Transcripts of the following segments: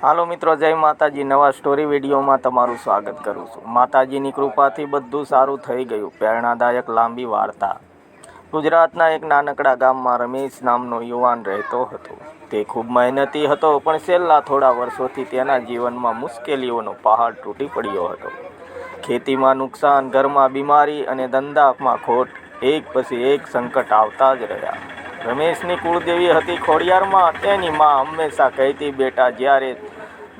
હાલો મિત્રો, જય માતાજી। નવા સ્ટોરી વિડીયોમાં તમારું સ્વાગત કરું છું। માતાજીની કૃપાથી બધું સારું થઈ ગયું। પ્રેરણાદાયક લાંબી વાર્તા। ગુજરાતના એક નાનકડા ગામમાં રમેશ નામનો યુવાન રહેતો હતો। તે ખૂબ મહેનતી હતો, પણ છેલ્લા થોડા વર્ષોથી તેના જીવનમાં મુશ્કેલીઓનો પહાડ તૂટી પડ્યો હતો। ખેતીમાં નુકસાન, ઘરમાં બીમારી અને ધંધામાં ખોટ, એક પછી એક સંકટ આવતા જ રહ્યા। રમેશની કુળદેવી હતી ખોડિયારમાં। તેની માં હંમેશા કહેતી, બેટા, જ્યારે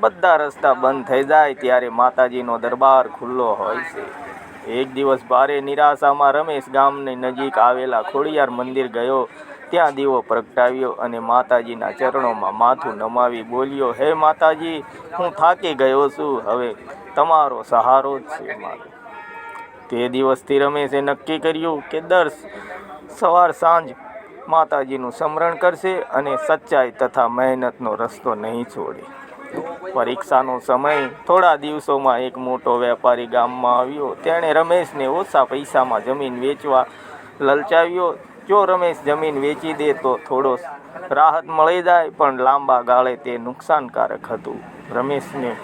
બધા રસ્તા બંધ થઈ જાય ત્યારે માતાજીનો દરબાર ખુલ્લો હોય છે। એક દિવસ ભારે નિરાશામાં રમેશ ગામની નજીક આવેલા ખોડિયાર મંદિર ગયો। ત્યાં દીવો પ્રગટાવ્યો અને માતાજીના ચરણોમાં માથું નમાવી બોલ્યો, હે માતાજી, હું થાકી ગયો છું, હવે તમારો સહારો જ છે મારો। તે દિવસથી રમેશે નક્કી કર્યું કે દર સવાર સાંજ માતાજીનું સ્મરણ કરશે અને સચ્ચાઈ તથા મહેનતનો રસ્તો નહીં છોડે। પરીક્ષાનો સમય। થોડા દિવસોમાં એક મોટો વેપારી ગામમાં આવ્યો। તેણે રમેશને ઓછા પૈસામાં જમીન વેચવા લલચાવ્યો। જો રમેશ જમીન વેચી દે તો થોડો રાહત મળી જાય, પણ લાંબા ગાળે તે નુકસાનકારક હતું। રમેશને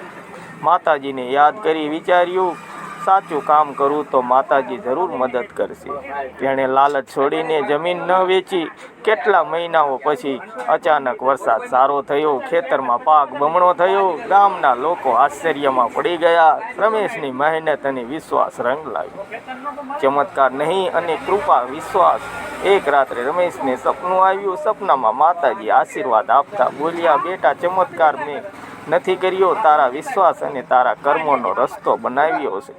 માતાજીને યાદ કરી વિચાર્યું, સાચું કામ કરું તો માતાજી જરૂર મદદ કરશે। તેણે લાલચ છોડીને જમીન ન વેચી। કેટલા મહિનાઓ પછી અચાનક વરસાદ સારો થયો। ખેતરમાં પાક બમણો થયો। ગામના લોકો આશ્ચર્યમાં પડી ગયા। રમેશની મહેનત અને વિશ્વાસ રંગ લાવ્યો। ચમત્કાર નહીં અને કૃપા, વિશ્વાસ। એક રાત્રે રમેશને સપનું આવ્યું। સપનામાં માતાજી આશીર્વાદ આપતા બોલ્યા, બેટા, ચમત્કાર મેં નથી કર્યો, તારા વિશ્વાસ અને તારા કર્મોનો રસ્તો બનાવ્યો છે।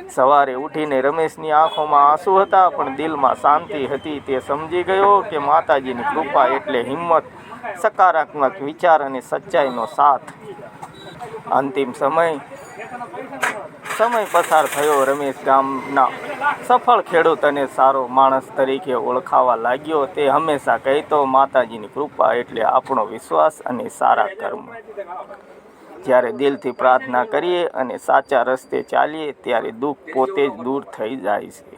સવારે ઉઠીને રમેશની આંખોમાં આંસુ હતા, પણ દિલમાં શાંતિ હતી। તે સમજી ગયો કે માતાજીની કૃપા એટલે હિંમત, સકારાત્મક વિચાર અને સચ્ચાઈનો સાથ। અંતિમ સમય પસાર થયો। રમેશ ગામના સફળ ખેડૂત અને સારો માણસ તરીકે ઓળખાવા લાગ્યો। તે હંમેશા કહેતો, માતાજીની કૃપા એટલે આપણો વિશ્વાસ અને સારા કર્મ। જ્યારે દિલથી પ્રાર્થના કરીએ અને સાચા રસ્તે ચાલીએ ત્યારે દુઃખ પોતે જ દૂર થઈ જાય છે।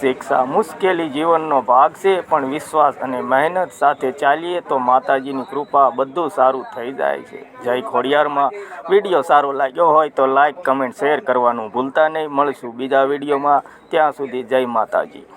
શિક્ષા, મુશ્કેલી જીવનનો ભાગ છે, પણ વિશ્વાસ અને મહેનત સાથે ચાલીએ તો માતાજીની કૃપા બધું સારું થઈ જાય છે। જય ખોડિયારમાં। વિડીયો સારો લાગ્યો હોય તો લાઈક, કમેન્ટ, શેર કરવાનું ભૂલતા નહીં। મળશું બીજા વિડીયોમાં। ત્યાં સુધી જય માતાજી।